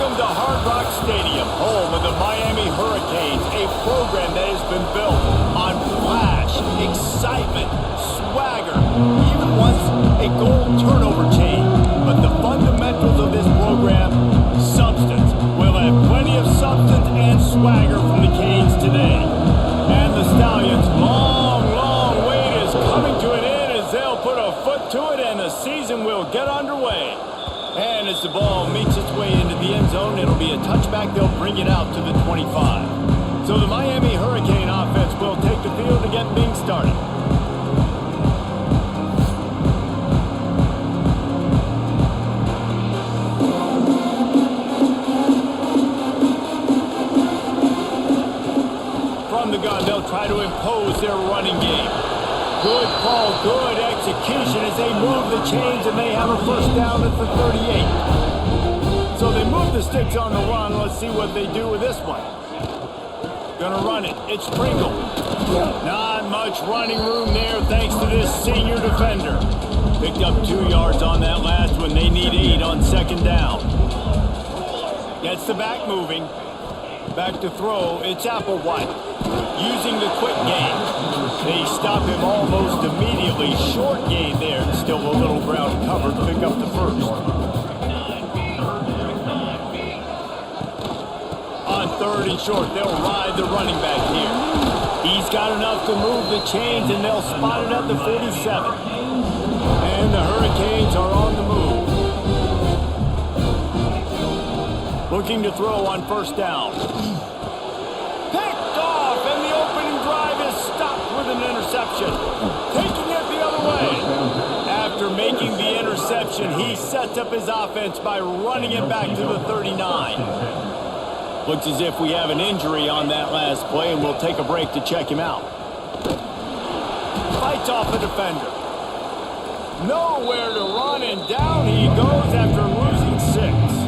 Welcome to Hard Rock Stadium, home of the Miami Hurricanes, a program that has been built on flash, excitement, swagger, even once a goal turnover chain. But the fundamentals of this program, substance. We'll have plenty of substance and swagger from the Canes today. And the Stallions' long wait is coming to an end as they'll put a foot to it and the season will get underway. And as the ball makes its way into the end zone, it'll be a touchback. They'll bring it out to the 25. So the Miami Hurricane offense will take the field to get things started. From the gun, they'll try to impose their running game. Good call, good execution as they move the chains, and they have a first down at the 38. So they move the sticks on the run. Let's see what they do with this one. Gonna run it. It's Pringle. Not much running room there thanks to this senior defender. Picked up 2 yards on that last one. They need 8 on second down. Gets the back moving. Back to throw. It's Applewhite. Using the quick game. They stop him almost immediately. Short gain there. Still a little ground covered. Pick up the first. On third and short, they'll ride the running back here. He's got enough to move the chains, and they'll spot it at the 47. And the Hurricanes are on the move. Looking to throw on first down. With an interception, taking it the other way. After making the interception, he sets up his offense by running it back to the 39. Looks as if we have an injury on that last play, and we'll take a break to check him out. Fights off the defender. Nowhere to run, and down he goes after losing 6.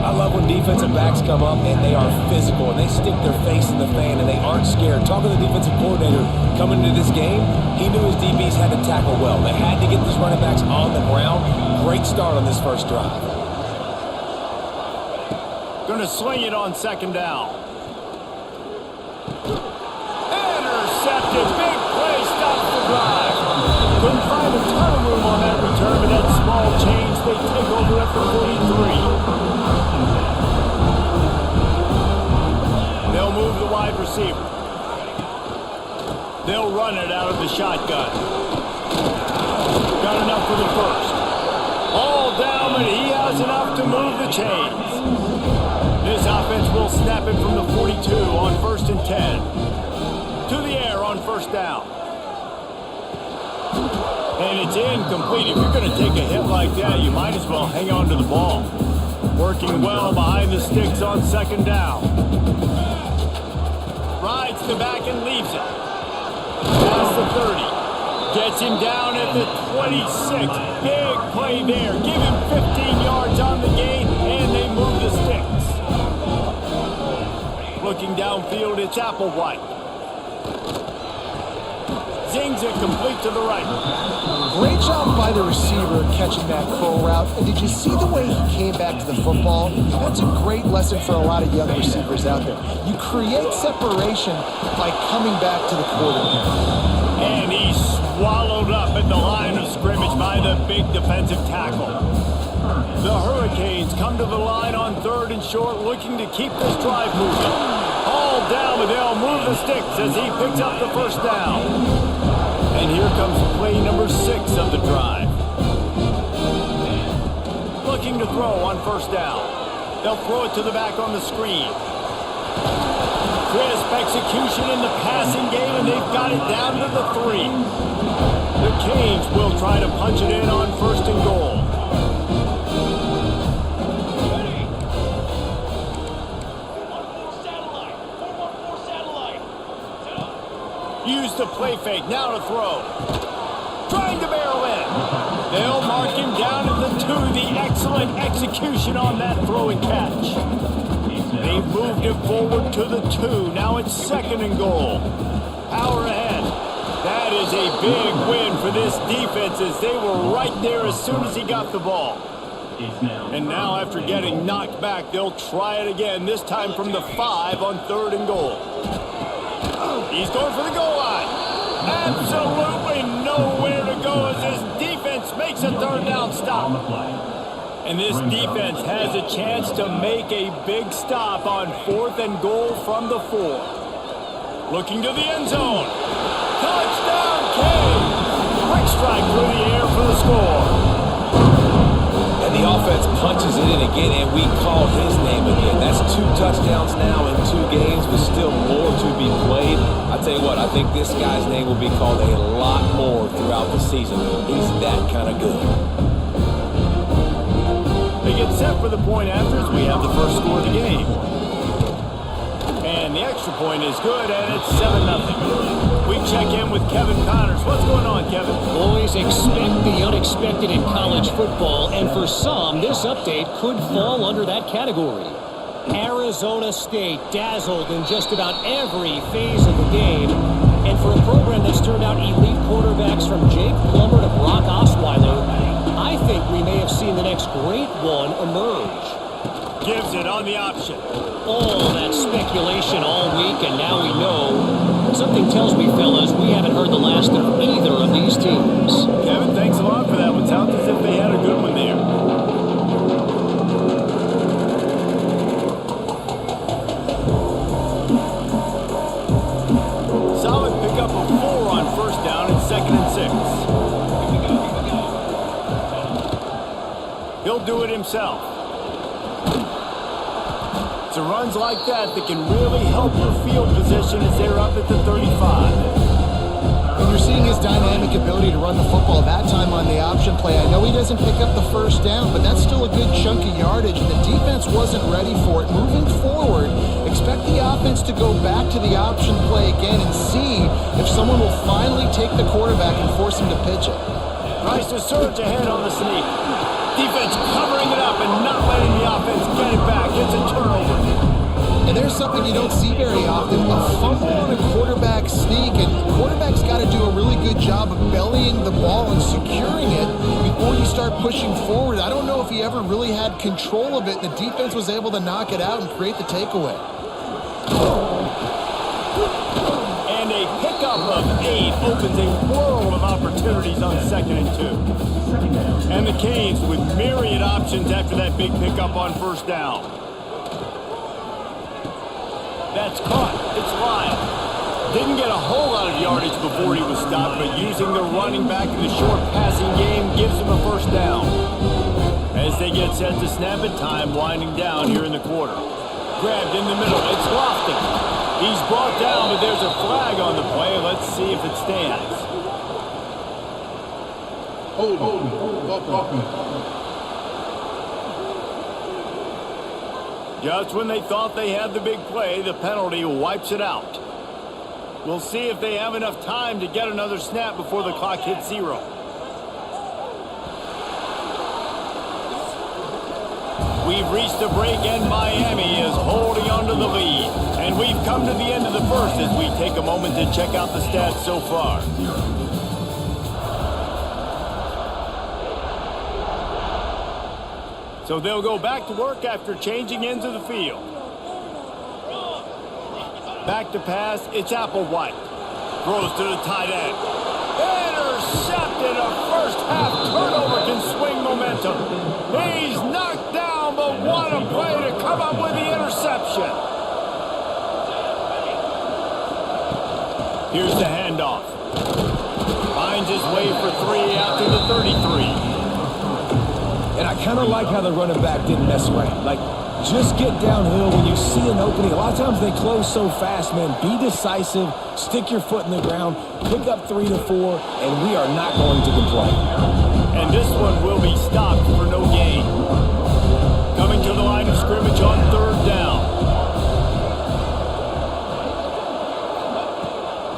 I love when defensive backs come up and they are physical and they stick their face in the fan and they aren't scared. Talking to the defensive coordinator coming into this game, he knew his DBs had to tackle well. They had to get these running backs on the ground. Great start on this first drive. Going to sling it on second down. Intercepted. Big play stops the drive. Couldn't find a ton of room on that return, but that small change, they take over at the 43. They'll move the wide receiver. They'll run it out of the shotgun. Got enough for the first. All down, but he has enough to move the chains. This offense will snap it from the 42 on first and 10. To the air on first down. And it's incomplete. If you're going to take a hit like that, you might as well hang on to the ball. Working well behind the sticks on second down. Rides the back and leaves it. Past the 30. Gets him down at the 26. Big play there. Give him 15 yards on the gain, and they move the sticks. Looking downfield, it's Applewhite. Zings it complete to the right. Great job by the receiver catching that crow route. And did you see the way he came back to the football? That's a great lesson for a lot of young receivers out there. You create separation by coming back to the quarterback. And he's swallowed up at the line of scrimmage by the big defensive tackle. The Hurricanes come to the line on third and short, looking to keep this drive moving. All down, but they'll move the sticks as he picks up the first down. And here comes play number 6 of the drive. Looking to throw on first down. They'll throw it to the back on the screen. Crisp execution in the passing game, and they've got it down to the 3. The Canes will try to punch it in on first and goal. Use the play fake, now to throw. Trying to barrel in. They'll mark him down at the 2. The excellent execution on that throw and catch. They've moved it forward to the 2. Now it's second and goal. Power ahead. That is a big win for this defense as they were right there as soon as he got the ball. And now after getting knocked back, they'll try it again, this time from the 5 on 3rd and goal. He's going for the goal line. Absolutely nowhere to go as this defense makes a 3rd down stop. And this defense has a chance to make a big stop on 4th and goal from the 4. Looking to the end zone. Touchdown, Canes! Quick strike through the air for the score. And the offense punches it in again, and we call his name again. That's 2 touchdowns now in 2 games, but still more to be played. I tell you what, I think this guy's name will be called a lot more throughout the season. He's that kind of good. They get set for the point after as we have the first score of the game. And the extra point is good, and it's 7-0. We check in with Kevin Connors. What's going on, Kevin? Boys, expect the unexpected in college football, and for some, this update could fall under that category. Arizona State dazzled in just about every phase of the game, and for a program that's turned out elite quarterbacks from Jake Plummer to Brock Osweiler, I think we may have seen the next great one emerge. Gives it on the option. All that speculation all week, and now we know. Something tells me, fellas, we haven't heard the last of either of these teams. Kevin, thanks a lot for that one. Sounds as if they had a good one there. Solid pickup of 4 on 1st down and 2nd and 6. He'll do it himself. It's runs like that can really help your field position as they're up at the 35. And you're seeing his dynamic ability to run the football that time on the option play. I know he doesn't pick up the 1st down, but that's still a good chunk of yardage, and the defense wasn't ready for it. Moving forward, expect the offense to go back to the option play again and see if someone will finally take the quarterback and force him to pitch it. Tries to surge ahead on the sneak. Defense covering it up and not letting the offense get it back. It's a turnover. And there's something you don't see very often, a fumble on a quarterback sneak, and the quarterback's got to do a really good job of bellying the ball and securing it before you start pushing forward. I don't know if he ever really had control of it, and the defense was able to knock it out and create the takeaway. And a pickup of 8 opens a world of opportunities on 2nd and 2. And the Canes with myriad options after that big pickup on 1st down. That's caught. It's Lyle. Didn't get a whole lot of yardage before he was stopped, but using the running back in the short passing game gives him a 1st down. As they get set to snap it, time winding down here in the quarter. Grabbed in the middle. It's Lofton. He's brought down, but there's a flag on the play. Let's see if it stands. Just when they thought they had the big play, the penalty wipes it out. We'll see if they have enough time to get another snap before the clock hits 0. We've reached the break, and Miami is holding on to the lead. And we've come to the end of the first as we take a moment to check out the stats so far. So they'll go back to work after changing into the field. Back to pass, it's Applewhite. Throws to the tight end. Intercepted, a first half turnover can swing momentum. He's knocked down, but what a play to come up with the interception. Here's the handoff. Finds his way for 3 out to the 33. And I kind of like how the running back didn't mess around. Like, just get downhill when you see an opening. A lot of times they close so fast, man. Be decisive, stick your foot in the ground, pick up 3 to 4, and we are not going to complain. And this one will be stopped for no gain. Coming to the line of scrimmage on 3rd down.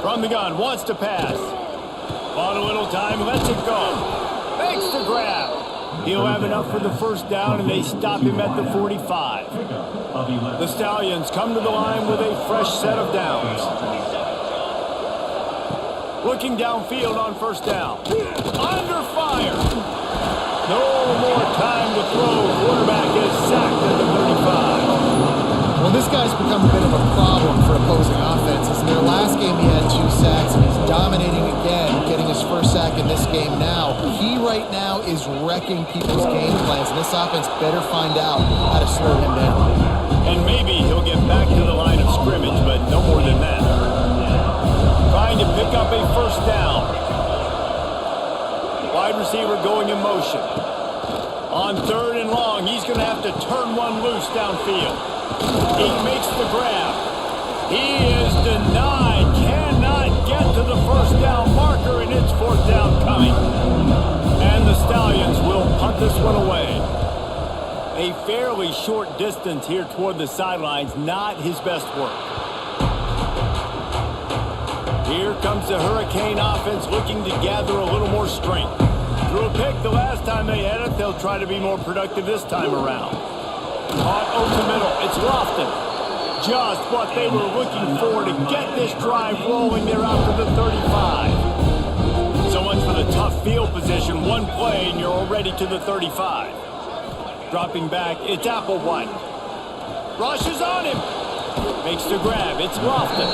From the gun, wants to pass. On a little time, lets it go. Makes the grab. He'll have enough for the 1st down, and they stop him at the 45. The Stallions come to the line with a fresh set of downs. Looking downfield on 1st down. Under fire. No more time to throw This guy's become a bit of a problem for opposing offenses. In their last game, he had 2 sacks, and he's dominating again, getting his first sack in this game now. He right now is wrecking people's game plans, and this offense better find out how to slow him down. And maybe he'll get back to the line of scrimmage, but no more than that. Trying to pick up a first down. Wide receiver going in motion. On 3rd and long, he's going to have to turn one loose downfield. He makes the grab. He is denied. Cannot get to the first down marker, and it's 4th down coming. And the Stallions will punt this one away. A fairly short distance here toward the sidelines, not his best work. Here comes the Hurricane offense looking to gather a little more strength. Threw a pick the last time they had it. They'll try to be more productive this time around. Caught over the middle. It's Lofton. Just what they were looking for to get this drive rolling there out to the 35. So much for the tough field position. One play and you're already to the 35. Dropping back, it's Applewhite. Rushes on him. Makes the grab. It's Lofton.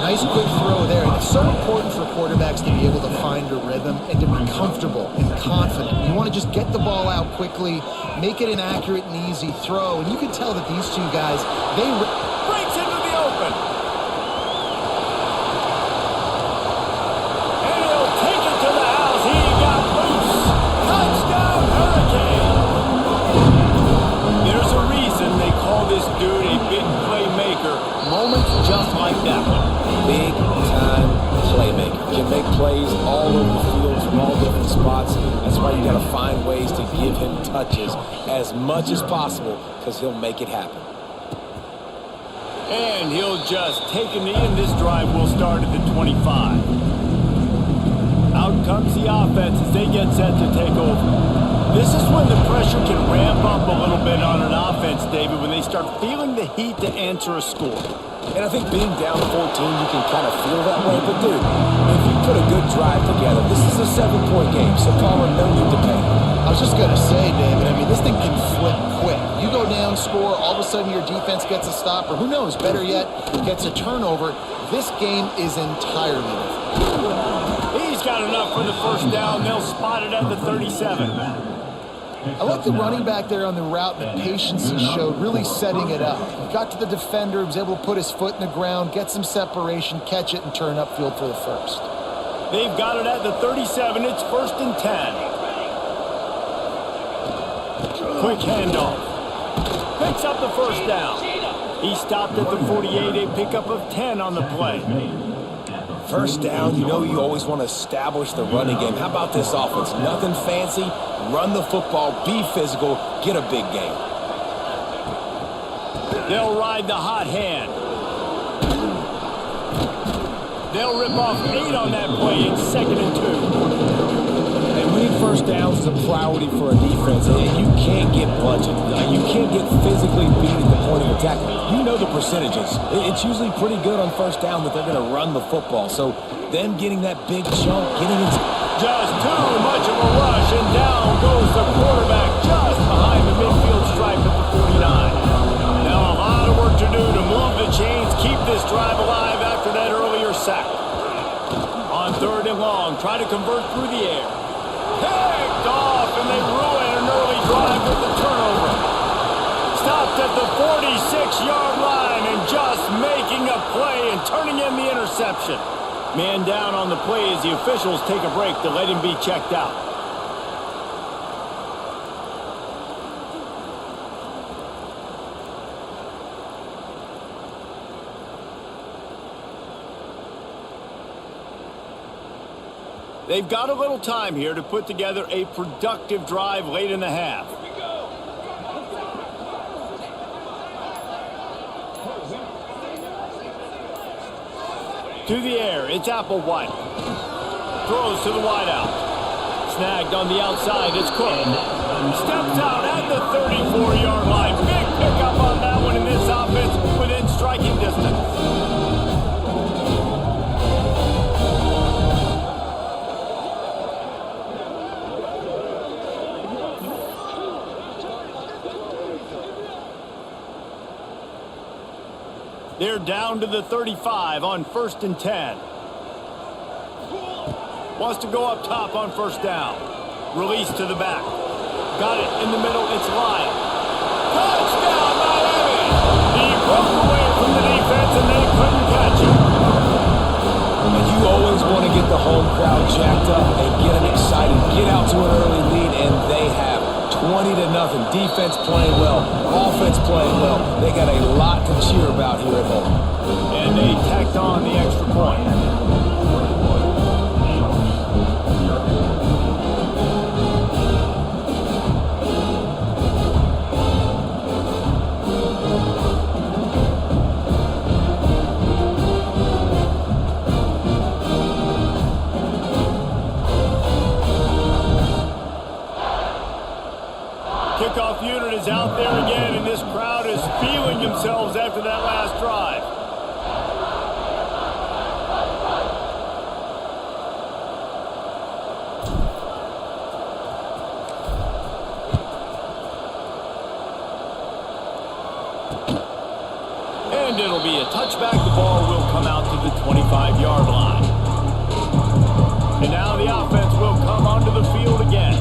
Nice quick throw there. And it's so important for quarterbacks to be able to find a rhythm and to be comfortable and confident. You want to just get the ball out quickly, make it an accurate and easy throw. And you can tell that these two guys, they breaks into the open. And he'll take it to the house. He got loose. Touchdown, Hurricane. There's a reason they call this dude a big playmaker. Moments just like that one. Big-time playmaker. Can make plays all over the field from all different spots. That's why you got to find ways to give him touches as much as possible because he'll make it happen. And he'll just take a knee, and this drive will start at the 25. Out comes the offense as they get set to take over. This is when the pressure can ramp up a little bit on an offense, David, when they start feeling the heat to answer a score. And I think being down 14, you can kind of feel that way. But, dude, if you put a good drive together, this is a 7-point game, so Palmer, no need to panic. I was just going to say, David, I mean, this thing can flip quick. You go down, score, all of a sudden your defense gets a stop, or who knows, better yet, gets a turnover. This game is entirely different. He's got enough for the first down. They'll spot it at the 37. I like the running back there on the route, the patience he showed, really setting it up. He got to the defender, was able to put his foot in the ground, get some separation, catch it, and turn upfield for the first. They've got it at the 37. It's 1st and 10. Quick handoff. Picks up the first down. He stopped at the 48, a pickup of 10 on the play. First down, you know you always want to establish the running game. How about this offense? Nothing fancy. Run the football, be physical, get a big game. They'll ride the hot hand. They'll rip off 8 on that play. It's 2nd and 2. And winning first downs is a priority for a defense. And you can't get bludgeoned. You can't get physically beat at the point of attack. You know the percentages. It's usually pretty good on first down that they're going to run the football. So them getting that big chunk, getting it. Just too much of a rush, and down goes the quarterback just behind the midfield stripe at the 49. Now a lot of work to do to move the chains, keep this drive alive after that earlier sack. On 3rd and long, try to convert through the air. Picked off, and they ruin an early drive with the turnover. Stopped at the 46-yard line and just making a play and turning in the interception. Man down on the play as the officials take a break to let him be checked out. They've got a little time here to put together a productive drive late in the half. To the air, it's Applewhite. Throws to the wideout. Snagged on the outside, it's Cook. Steps out at the 34-yard line. Big pickup on that one in this offense within striking distance. They're down to the 35 on 1st and 10. Wants to go up top on 1st down. Release to the back. Got it in the middle. It's Lyle. Touchdown, Miami! He broke away from the defense and they couldn't catch him. And you always want to get the home crowd jacked up and get them excited. Get out to an early lead, and they have 20-0. Defense playing well. Offense playing well. They got a lot to cheer about here at home. And they tacked on the extra point. Kickoff unit is out there again, and this crowd is feeling themselves after that last drive. And it'll be a touchback. The ball will come out to the 25-yard line. And now the offense will come onto the field again.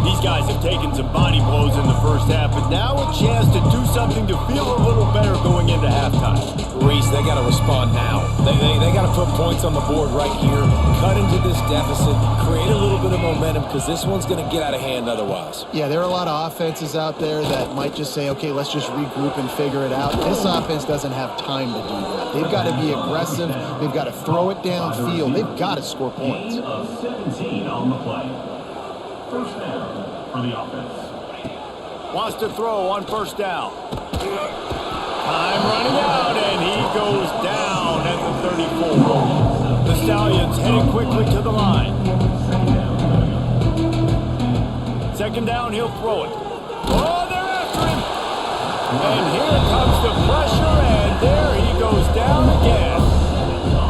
These guys have taken some body blows in the first half, but now a chance to do something to feel a little better going into halftime. Reese, they got to respond now. They got to put points on the board right here, cut into this deficit, create a little bit of momentum, because this one's going to get out of hand otherwise. Yeah, there are a lot of offenses out there that might just say, okay, let's just regroup and figure it out. This offense doesn't have time to do that. They've got to be aggressive. They've got to throw it downfield. They've got to score points. 17 on the play. First down for the offense. Wants to throw on 1st down. Time running out, and he goes down at the 34. The Stallions heading quickly to the line. 2nd down, he'll throw it. Oh, they're after him. And here comes the pressure, and there he goes down again.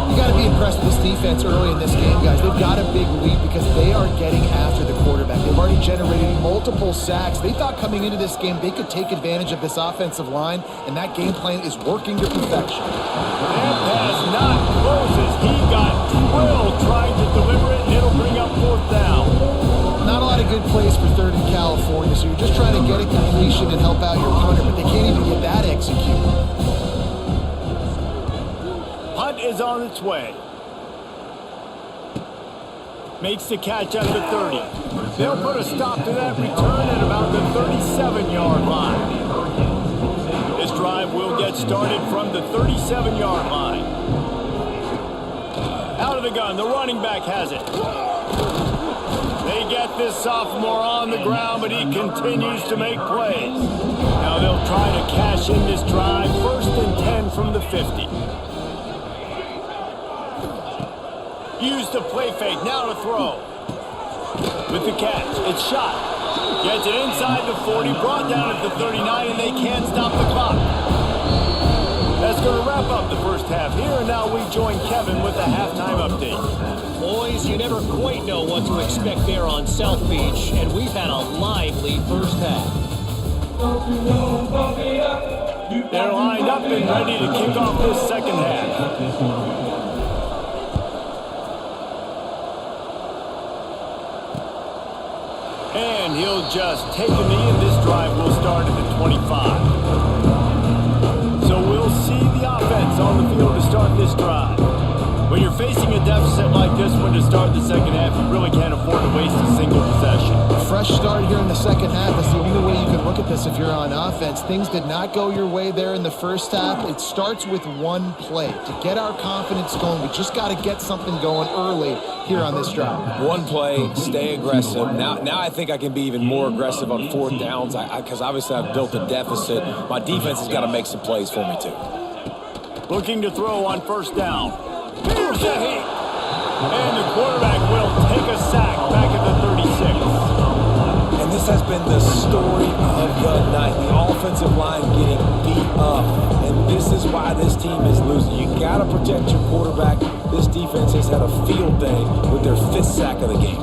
You got to be impressed with this defense early in this game, guys. They've got a big lead because they are getting after the quarterback. They've already generated multiple sacks. They thought coming into this game they could take advantage of this offensive line, and that game plan is working to perfection. That pass not closes. He got drilled trying to deliver it, and it'll bring up 4th down. Not a lot of good plays for 3rd in California, so you're just trying to get a completion and help out your punter, but they can't even get that executed. Punt is on its way. Makes the catch at the 30. They'll put a stop to that return at about the 37-yard line. This drive will get started from the 37-yard line. Out of the gun, the running back has it. They get this sophomore on the ground, but he continues to make plays. Now they'll try to cash in this drive. 1st and 10 from the 50. Use the play fake, now to throw. With the catch, it's shot. Gets it inside the 40, brought down at the 39, and they can't stop the clock. That's going to wrap up the first half here, and now we join Kevin with the halftime update. Boys, you never quite know what to expect there on South Beach, and we've had a lively first half. They're lined up and ready to kick off this second half. And he'll just take a knee, and this drive will start at the 25. So we'll see the offense on the field to start this drive. When you're facing a deficit like this one to start the second half, you really can't afford to waste a single possession. A fresh start here in the second half is the only way you can look at this if you're on offense. Things did not go your way there in the first half. It starts with one play. To get our confidence going, we just got to get something going early here on this drive. One play, stay aggressive. Now I think I can be even more aggressive on 4th downs because obviously I've built a deficit. My defense has got to make some plays for me too. Looking to throw on 1st down. Here's a hit. And the quarterback will take a sack back at the 36. And this has been the story of the night. The offensive line getting beat up. And this is why this team is losing. You got to protect your quarterback. This defense has had a field day with their 5th sack of the game.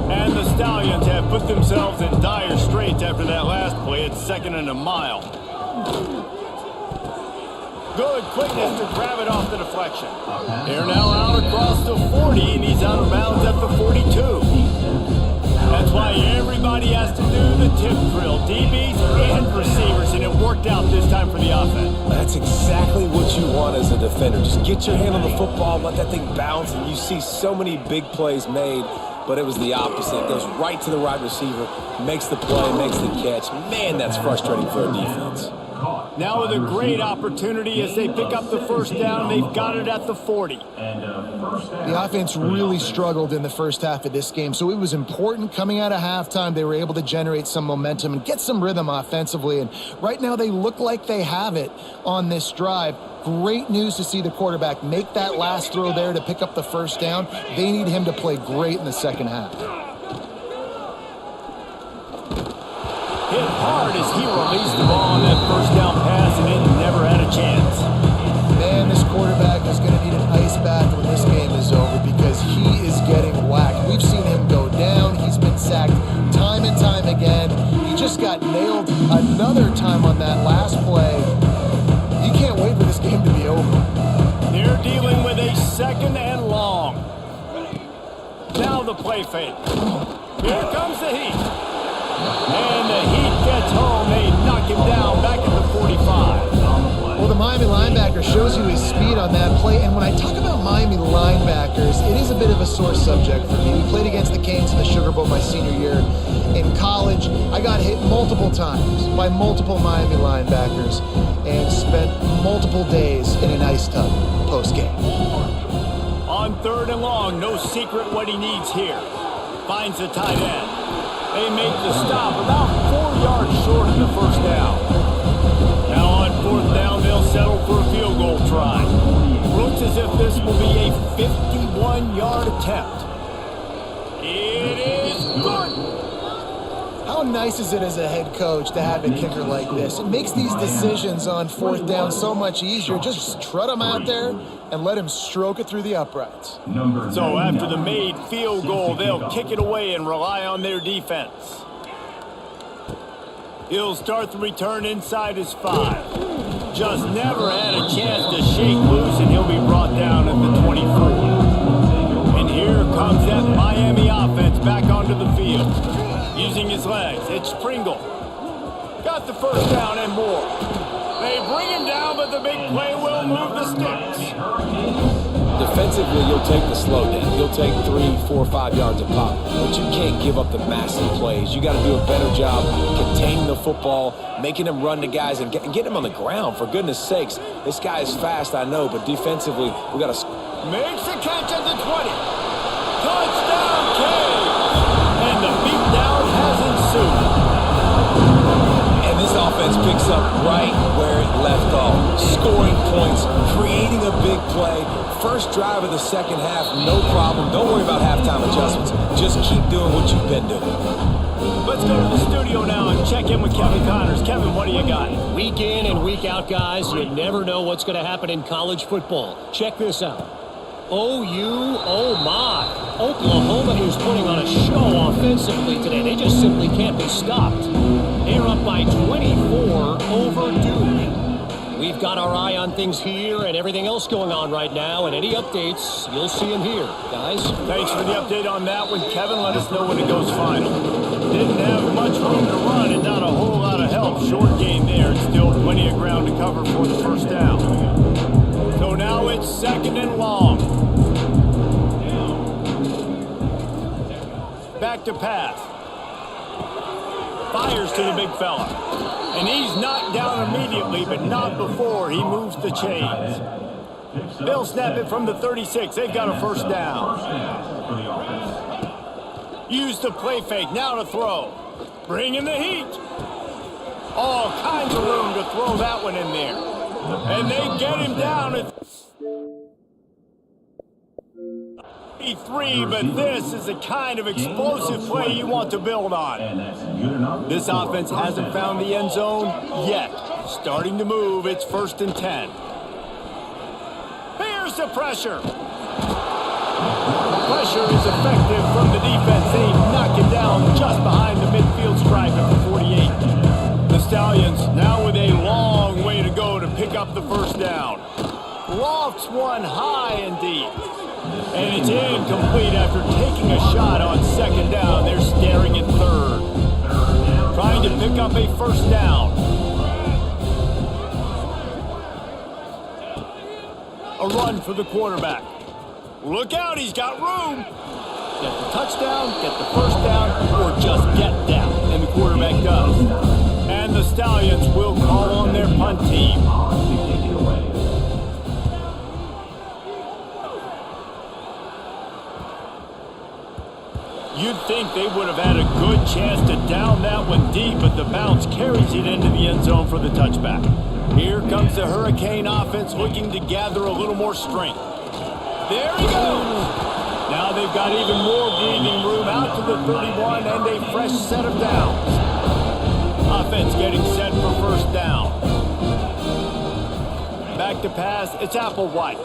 And the Stallions have put themselves in dire straits after that last play. It's 2nd and a mile. Good quickness to grab it off the deflection. They're now out across the 40, and he's out of bounds at the 42. That's why everybody has to do the tip drill, DBs and receivers, and it worked out this time for the offense. That's exactly what you want as a defender. Just get your hand on the football, let that thing bounce, and you see so many big plays made, but it was the opposite. It goes right to the right receiver, makes the play, makes the catch. Man, that's frustrating for a defense. Now with a great opportunity as they pick up the first down, they've got it at the 40. The offense really struggled in the first half of this game, so it was important coming out of halftime. They were able to generate some momentum and get some rhythm offensively, and right now they look like they have it on this drive. Great news to see the quarterback make that last throw there to pick up the first down. They need him to play great in the second half. Hit hard as he released the ball on that first down pass, and it never had a chance. Man, this quarterback is going to need an ice bath when this game is over because he is getting whacked. We've seen him go down. He's been sacked time and time again. He just got nailed another time on that last play. You can't wait for this game to be over. They're dealing with a second and long. Now the play fake. Here comes the heat. And the Heat gets home. They knock him down back at the 45. Well, the Miami linebacker shows you his speed on that play. And when I talk about Miami linebackers, it is a bit of a sore subject for me. We played against the Canes in the Sugar Bowl my senior year in college. I got hit multiple times by multiple Miami linebackers and spent multiple days in an ice tub post-game. On third and long, no secret what he needs here. Finds the tight end. They make the stop about 4 yards short of the first down. Now on fourth down, they'll settle for a field goal try. Looks as if this will be a 51-yard attempt. It is good. How nice is it as a head coach to have a kicker like this? It makes these decisions on fourth down so much easier. Just trot him out there and let him stroke it through the uprights. So after the made field goal, they'll kick it away and rely on their defense. He'll start the return inside his 5. Just never had a chance to shake loose, and he'll be brought down at the 24. And here comes that Miami offense back onto the field. Using his legs, it's Pringle. Got the first down and more. They bring him down, but the big play will move the sticks. Defensively, you'll take the slow down. You'll take 3, 4, 5 yards of pop. But you can't give up the massive plays. You got to do a better job containing the football, making him run to guys, and get him on the ground, for goodness sakes. This guy is fast, I know, but defensively, we got to... Makes the catch at the 20. Touchdown, Cave! And the beatdown has ensued. And this offense picks up right where it left off. Scoring points, creating a big play. First drive of the second half, no problem. Don't worry about halftime adjustments. Just keep doing what you've been doing. Let's go to the studio now and check in with Kevin Connors. Kevin, what do you got? Week in and week out, guys, you never know what's going to happen in college football. Check this out. Oh my. Oklahoma is putting on a show offensively today. They just simply can't be stopped. They're up by 24 over Duke. We've got our eye on things here and everything else going on right now, and any updates, you'll see them here, guys. Thanks for the update on that one, Kevin. Let us know when it goes final. Didn't have much room to run and not a whole lot of help. Short game there. Still plenty of ground to cover for the first down. So now it's second and long. Back to pass. Fires to the big fella. And he's knocked down immediately, but not before he moves the chains. They'll snap it from the 36. They've got a first down. Use the play fake. Now to throw. Bring in the heat. All kinds of room to throw that one in there. And they get him down at 3, but this is the kind of explosive play you want to build on. This offense hasn't found the end zone yet. Starting to move, it's 1st and 10. Here's the pressure. Pressure is effective from the defense. They knock it down just behind the midfield stripe at the 48. The Stallions now with a long way to go to pick up the first down. Lofts one high and deep. And it's incomplete after taking a shot on second down. They're staring at third. Trying to pick up a first down. A run for the quarterback. Look out, he's got room. Get the touchdown, get the first down, or just get down. And the quarterback does. And the Stallions will call on their punt team. You'd think they would have had a good chance to down that one deep, but the bounce carries it into the end zone for the touchback. Here comes the Hurricane offense looking to gather a little more strength. There he goes. Now they've got even more breathing room out to the 31 and a fresh set of downs. Offense getting set for first down. Back to pass, it's Applewhite.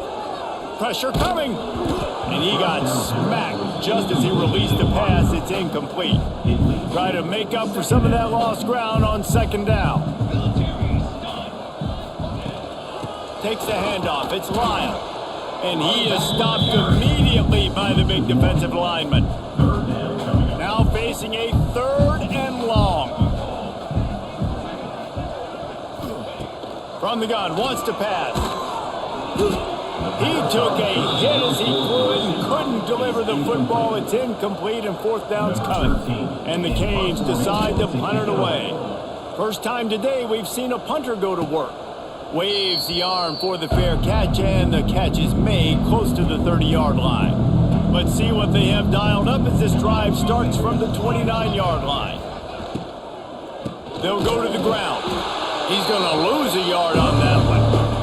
Pressure coming. And he got smacked just as he released the pass. It's incomplete. Try to make up for some of that lost ground on second down. Takes the handoff. It's Lyle. And he is stopped immediately by the big defensive lineman. Now facing a third and long. From the gun, wants to pass. He took a hit as he threw it and couldn't deliver the football. It's incomplete and fourth down's coming. And the Canes decide to punt it away. First time today we've seen a punter go to work. Waves the arm for the fair catch, and the catch is made close to the 30-yard line. Let's see what they have dialed up as this drive starts from the 29-yard line. They'll go to the ground. He's going to lose a yard on that one.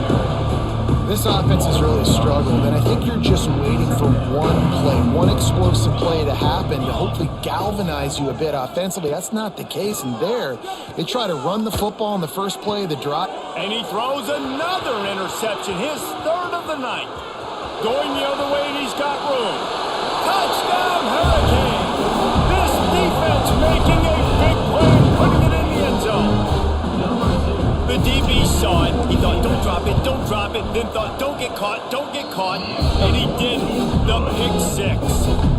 This offense has really struggled, and I think you're just waiting for one play, one explosive play to happen to hopefully galvanize you a bit offensively. That's not the case, and there, they try to run the football on the first play of the drive. And he throws another interception, his third of the night. Going the other way, and he's got room. Touchdown, Hurricane! This defense making a big play and putting it in the end zone. The DB saw it. He thought, don't drop it, don't drop it. Then thought, don't get caught, don't get caught. And he didn't. The pick six.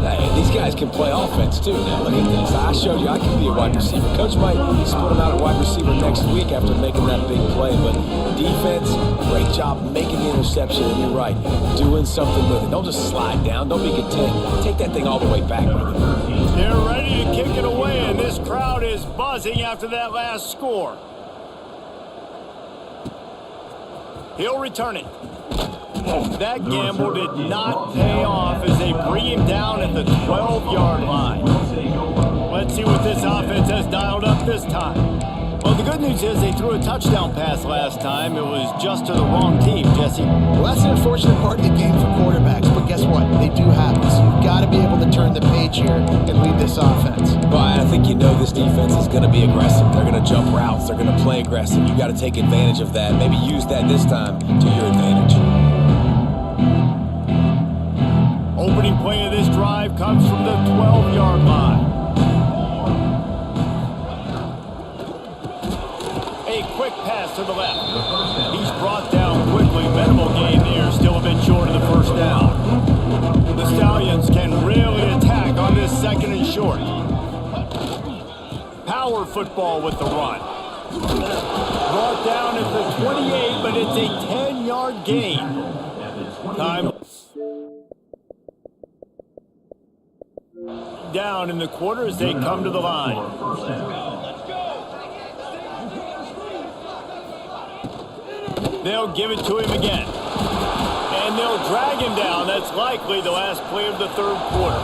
Hey, these guys can play offense, too. Now, look at this. I showed you I can be a wide receiver. Coach might split him out at wide receiver next week after making that big play. But defense, great job making the interception. And you're right, doing something with it. Don't just slide down. Don't be content. Take that thing all the way back, brother. They're ready to kick it away, and this crowd is buzzing after that last score. He'll return it. That gamble did not pay off as they bring him down at the 12-yard line. Let's see what this offense has dialed up this time. Well, the good news is they threw a touchdown pass last time. It was just to the wrong team, Jesse. Well, that's an unfortunate part of the game for quarterbacks, but guess what? They do happen, so you've got to be able to turn the page here and lead this offense. Well, I think you know this defense is going to be aggressive. They're going to jump routes. They're going to play aggressive. You've got to take advantage of that. Maybe use that this time to your advantage. Opening play of this drive comes from the 12-yard line. A quick pass to the left. He's brought down quickly. Minimal gain there. Still a bit short of the first down. The Stallions can really attack on this second and short. Power football with the run. Brought down at the 28, but it's a 10-yard gain. Time down in the quarter as they come to the line. They'll give it to him again. And they'll drag him down. That's likely the last play of the third quarter.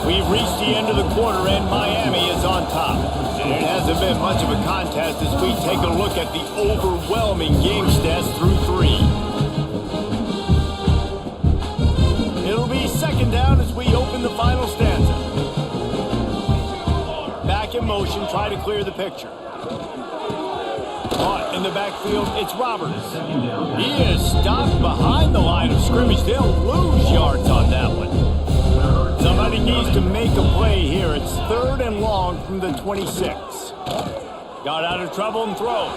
We've reached the end of the quarter, and Miami is on top. And it hasn't been much of a contest as we take a look at the overwhelming game stats through three. It'll be second down as we open the final stanza. Back in motion, try to clear the picture. Caught in the backfield, it's Roberts. He is stopped behind the line of scrimmage. They'll lose yards on that one. Somebody needs to make a play here. It's third and long from the 26. Got out of trouble and throws.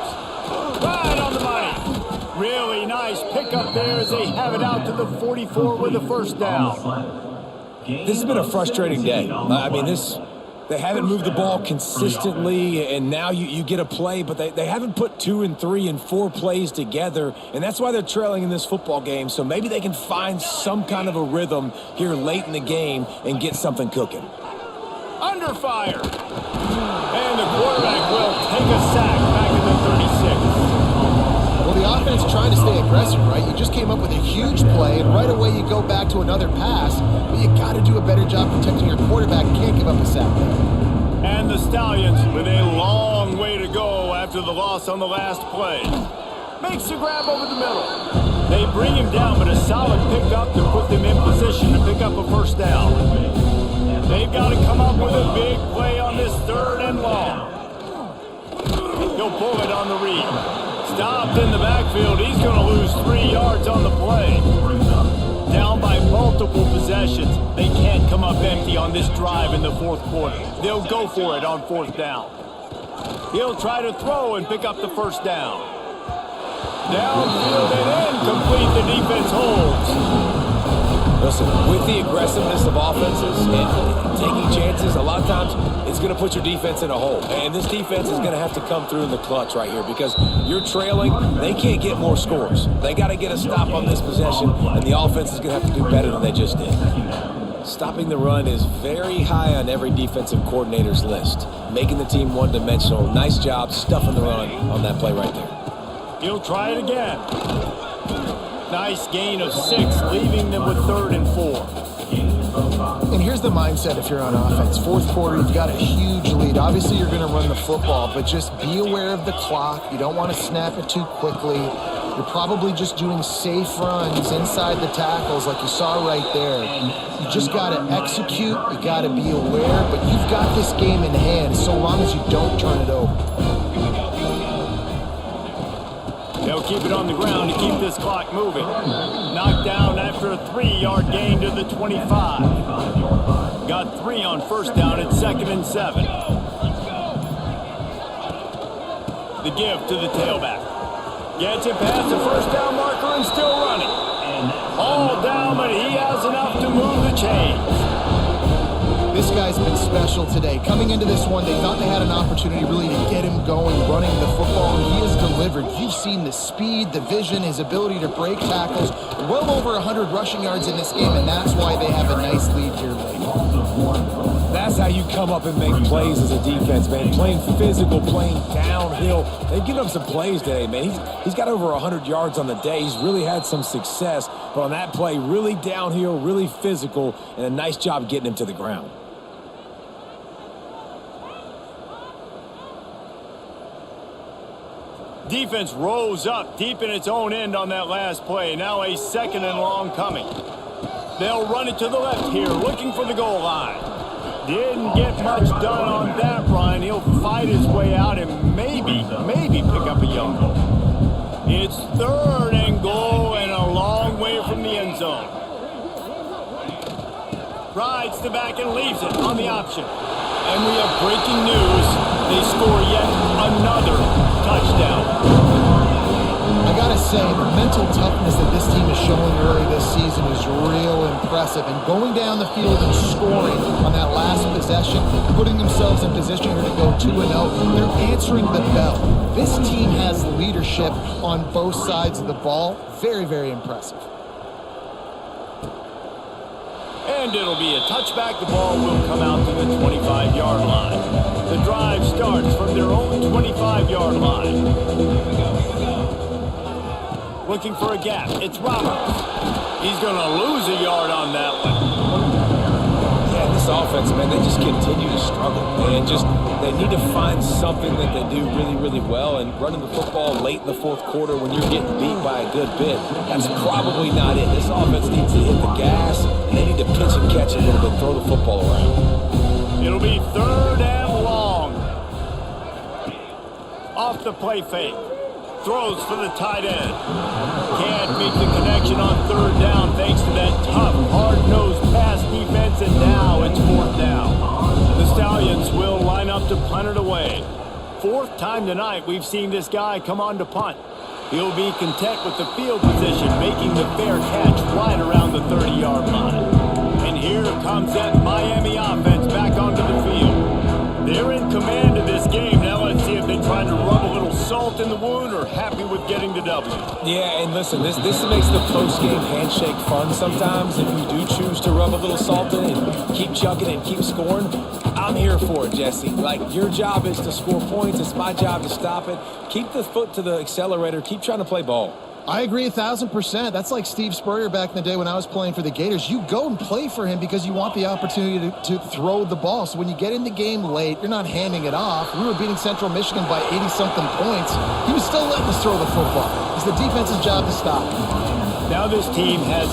Right on the money. Really nice pickup there as they have it out to the 44 with a first down. This has been a frustrating day. I mean, they haven't moved the ball consistently, and now you get a play, but they haven't put 2 and 3 and 4 plays together, and that's why they're trailing in this football game. So maybe they can find some kind of a rhythm here late in the game and get something cooking. Under fire. And the quarterback will take a sack back at the 36. Well, the offense trying to stay aggressive, right? You just came up with a huge play, and right away you go back to another pass, but you got to do a better job protecting your quarterback. You can't give up a sack there. And the Stallions with a long way to go after the loss on the last play. Makes the grab over the middle. They bring him down, but a solid pickup to put them in position to pick up a first down. They've got to come up with a big play on this 3rd and long. He'll pull it on the read. Stopped in the backfield. He's going to lose 3 yards on the play. Down by multiple possessions. They can't come up empty on this drive in the 4th quarter. They'll go for it on 4th down. He'll try to throw and pick up the first down. Downfield and incomplete. The defense holds. Listen, with the aggressiveness of offenses and taking chances, a lot of times it's going to put your defense in a hole. And this defense is going to have to come through in the clutch right here because you're trailing. They can't get more scores. They got to get a stop on this possession, and the offense is going to have to do better than they just did. Stopping the run is very high on every defensive coordinator's list. Making the team one-dimensional. Nice job stuffing the run on that play right there. He'll try it again. Nice gain of 6, leaving them with 3rd and 4. And here's the mindset if you're on offense. 4th quarter, you've got a huge lead. Obviously, you're going to run the football, but just be aware of the clock. You don't want to snap it too quickly. You're probably just doing safe runs inside the tackles like you saw right there. You just got to execute. You got to be aware, but you've got this game in hand so long as you don't turn it over. They'll keep it on the ground to keep this clock moving. Knocked down after a 3-yard gain to the 25. Got 3 on first down at 2nd and 7. The give to the tailback. Gets it past the first down marker and still running. All down, but he has enough to move the chains. This guy's been special today. Coming into this one, they thought they had an opportunity really to get him going, running the football, and he has delivered. You've seen the speed, the vision, his ability to break tackles. Well over 100 rushing yards in this game, and that's why they have a nice lead here late. That's how you come up and make plays as a defense, man. Playing physical, playing downhill. They've given up some plays today, man. He's got over 100 yards on the day. He's really had some success, but on that play, really downhill, really physical, and a nice job getting him to the ground. Defense rose up deep in its own end on that last play. Now a 2nd and long coming. They'll run it to the left here, looking for the goal line. Didn't get much done on that run. He'll fight his way out and maybe pick up a young goal. It's 3rd and goal and a long way from the end zone. Rides the back and leaves it on the option. And we have breaking news. They score yet another touchdown. I gotta say, the mental toughness that this team is showing early this season is real impressive. And going down the field and scoring on that last possession, putting themselves in position here to go 2-0, they're answering the bell. This team has leadership on both sides of the ball. Very, very impressive. And it'll be a touchback. The ball will come out to the 25-yard line. The drive starts from their own 25-yard line. Looking for a gap. It's Roberts. He's going to lose a yard on that one. Yeah, this offense, man, they just continue to struggle. And they need to find something that they do really, really well. And running the football late in the 4th quarter when you're getting beat by a good bit, that's probably not it. This offense needs to hit the gas, and they need to pitch and catch a little bit, throw the football around. It'll be 3rd and long. Off the play fake. Throws for the tight end. Can't make the connection on 3rd down thanks to that tough, hard-nosed pass defense, and now it's 4th down. The Stallions will line up to punt it away. fourth time tonight we've seen this guy come on to punt. He'll be content with the field position, making the fair catch right around the 30-yard line. And here comes that Miami offense back onto the field. They're in command of this game. Now let's see if they try to rub a little salt in the wound or happy with getting the W. Yeah, and listen, this makes the post-game handshake fun sometimes. If you do choose to rub a little salt in and keep chugging and keep scoring, I'm here for it, Jesse. Like, your job is to score points. It's my job to stop it. Keep the foot to the accelerator. Keep trying to play ball. I agree 1,000%. That's like Steve Spurrier back in the day when I was playing for the Gators. You go and play for him because you want the opportunity to throw the ball. So when you get in the game late, you're not handing it off. We were beating Central Michigan by 80-something points. He was still letting us throw the football. It's the defense's job to stop. Now this team has